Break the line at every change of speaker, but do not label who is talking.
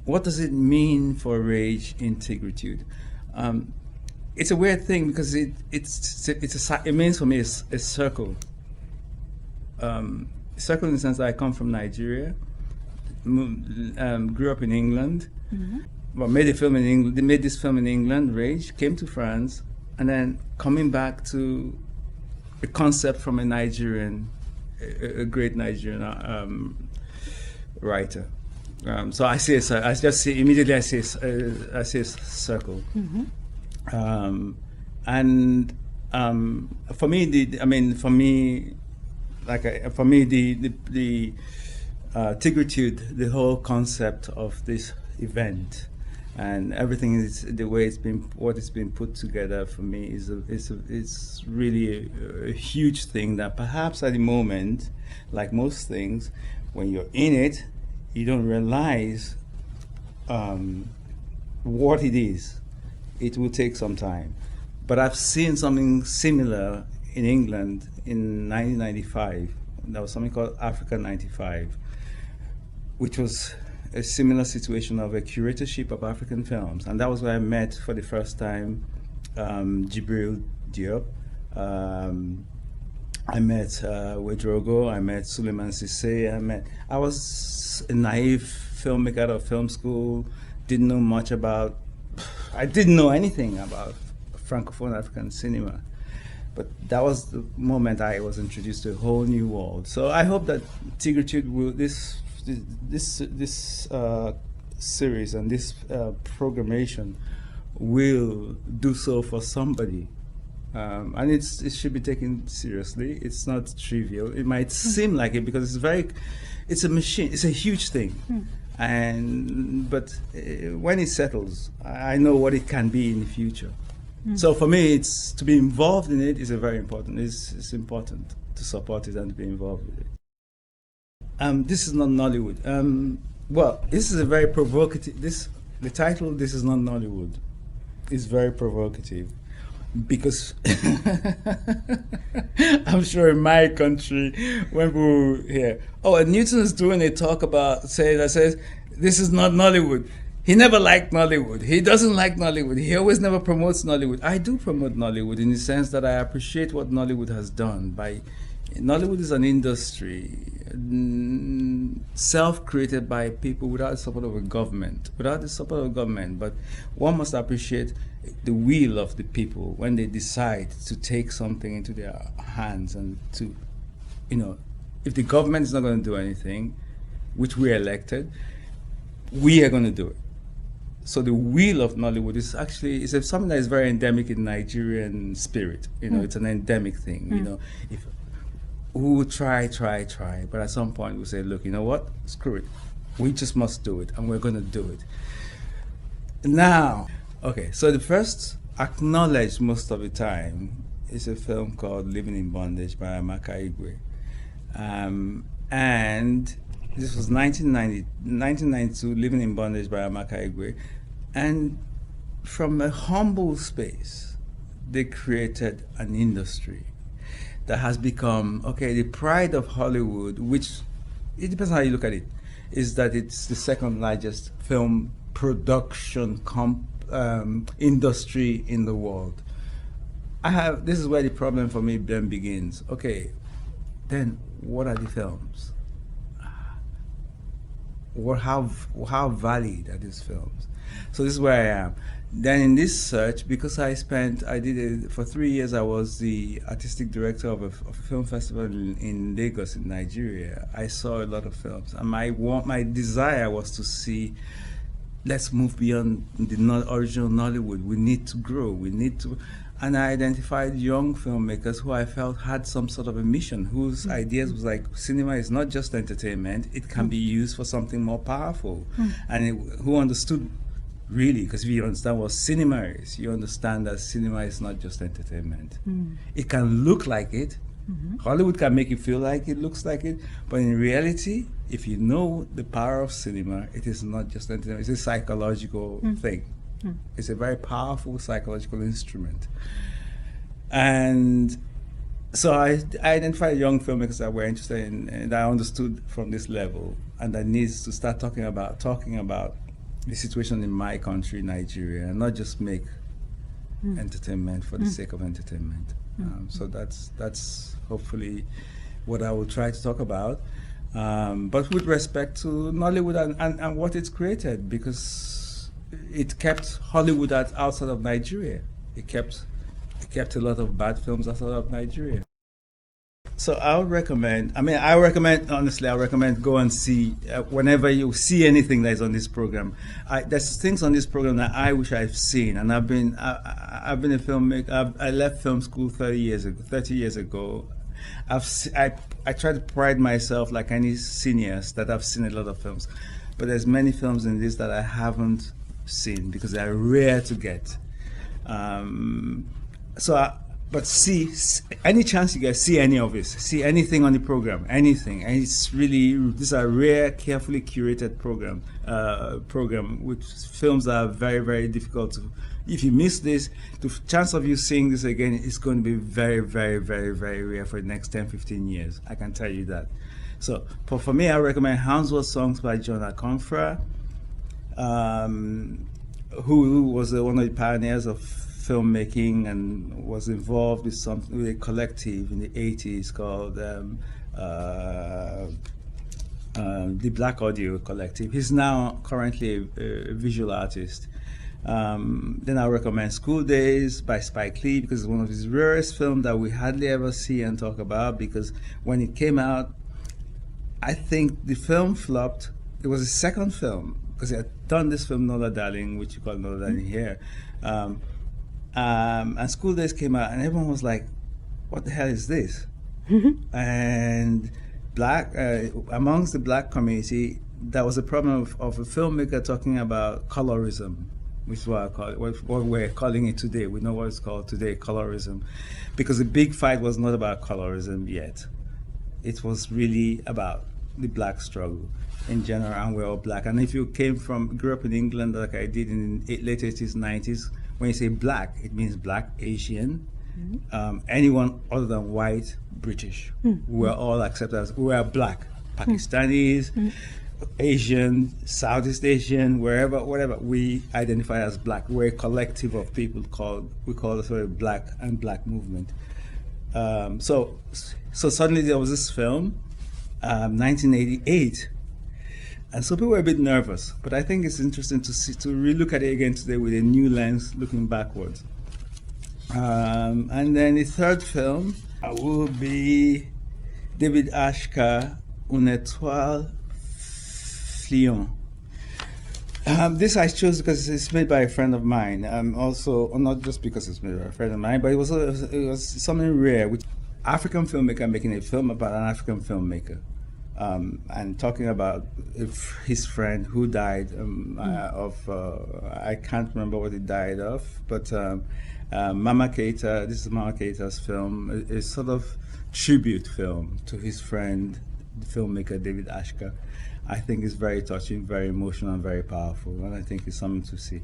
what does it mean for rage in Tigritude? It's a weird thing because it means for me a circle. Circle in the sense that I come from Nigeria, grew up in England, but made a film in England. They made this film in England, Rage, came to France, and then coming back to a concept from a Nigerian, a great Nigerian writer. So I see I just see immediately. I see a circle, and for me, for me, the Tigritude, the whole concept of this event, and everything is the way what it's been put together for me is really a huge thing that perhaps at the moment, like most things, when you're in it, you don't realize what it is. It will take some time. But I've seen something similar in England in 1995. There was something called Africa 95, which was a similar situation of a curatorship of African films. And that was where I met for the first time 𝗷𝗵𝗃𝗶𝗶𝗵. I met Wedrogo, I met Suleiman Cissé, I was a naive filmmaker out of film school, didn't know much about, I didn't know anything about Francophone African cinema. But that was the moment I was introduced to a whole new world. So I hope that Tigritude will, this series and this programmation will do so for somebody. And it should be taken seriously. It's not trivial. It might seem like it because it's a machine. It's a huge thing. But when it settles, I know what it can be in the future. So for me, it's to be involved in it is very important. It's important to support it and to be involved with it. This is not Nollywood. Well, this is a very provocative. The title "This is not Nollywood" is very provocative. Because I'm sure in my country, when people hear, oh, and Newton is doing a talk about, says, this is not Nollywood. He never liked Nollywood. He doesn't like Nollywood. He always never promotes Nollywood. I do promote Nollywood in the sense that I appreciate what Nollywood has done. Nollywood is an industry self-created by people without the support of a government. But one must appreciate the will of the people when they decide to take something into their hands and to, if the government is not going to do anything, which we elected, we are going to do it. So the will of Nollywood is actually something that is very endemic in Nigerian spirit. It's an endemic thing. If we will try, but at some point we'll say, look, you know what? Screw it. We just must do it, and we're going to do it. Now, okay, so the first, acknowledged most of the time, is a film called Living in Bondage by Amaka Igwe. And this was 1992, Living in Bondage by Amaka Igwe. And from a humble space, they created an industry that has become, the pride of Hollywood, which, it depends on how you look at it, is that it's the second largest film production industry in the world. This is where the problem for me then begins. Okay, then what are the films? How valid are these films? So this is where I am. Then in this search, because for 3 years I was the artistic director of a film festival in Lagos in Nigeria. I saw a lot of films, and my desire was to see, let's move beyond the original Nollywood. We need to grow. And I identified young filmmakers who I felt had some sort of a mission, whose ideas was like, cinema is not just entertainment, it can be used for something more powerful. And who understood, really, because if you understand what cinema is, you understand that cinema is not just entertainment. It can look like it. Hollywood can make you feel like it looks like it, but in reality, if you know the power of cinema, it is not just entertainment, it's a psychological thing. It's a very powerful psychological instrument. And so I identified young filmmakers that were interested in, and I understood from this level, and that needs to start talking about the situation in my country, Nigeria, and not just make entertainment for the sake of entertainment. So that's hopefully what I will try to talk about. But with respect to Nollywood and what it's created, because it kept Hollywood outside of Nigeria. It kept a lot of bad films outside of Nigeria. So I would recommend, honestly, I recommend go and see, whenever you see anything that is on this program. There's things on this program that I wish I've seen, and I've been a filmmaker. I left film school 30 years ago. I try to pride myself, like any cineast, that I've seen a lot of films. But there's many films in this that I haven't seen because they're rare to get. But see any chance you get, see any of this, see anything on the program, anything. And it's really, these are rare, carefully curated program with films that are very, very difficult to. If you miss this, the chance of you seeing this again is going to be very, very, very, very rare for the next 10, 15 years. I can tell you that. So for me, I recommend 𝗰𝗆𝗄𝗃 songs by John Akonfra, who was one of the pioneers of filmmaking and was involved with a collective in the 80s called the Black Audio Collective. He's now currently a visual artist. Then I recommend School Days by Spike Lee, because it's one of his rarest films that we hardly ever see and talk about, because when it came out, I think the film flopped. It was his second film, because he had done this film Nola Darling, which you call Nola Darling here. And School Days came out, and everyone was like, what the hell is this? And amongst the black community, there was a problem of a filmmaker talking about colorism, which is what we're calling it today. We know what it's called today, colorism. Because the big fight was not about colorism yet. It was really about the black struggle in general, and we're all black. And if you grew up in England like I did in the late 80s, 90s, when you say black, it means black, Asian, anyone other than white, British. We're all accepted as, we're black. Pakistanis, Asian, Southeast Asian, whatever, we identify as black. We're a collective of people we call it sort of black and black movement. So suddenly there was this film, 1988, and so people were a bit nervous, but I think it's interesting to re-look at it again today with a new lens, looking backwards. And then the third film will be 𝗷𝗃𝗃𝗵𝗶 une étoile filante. This I chose because it's made by a friend of mine. Also, not just because it's made by a friend of mine, but it was something rare. With African filmmaker making a film about an African filmmaker. And talking about his friend who died I can't remember what he died of, but Mama Keita, this is Mama Keita's film, a sort of tribute film to his friend, the filmmaker 𝗷𝗃𝗃𝗵𝗶. I think it's very touching, very emotional, and very powerful, and I think it's something to see.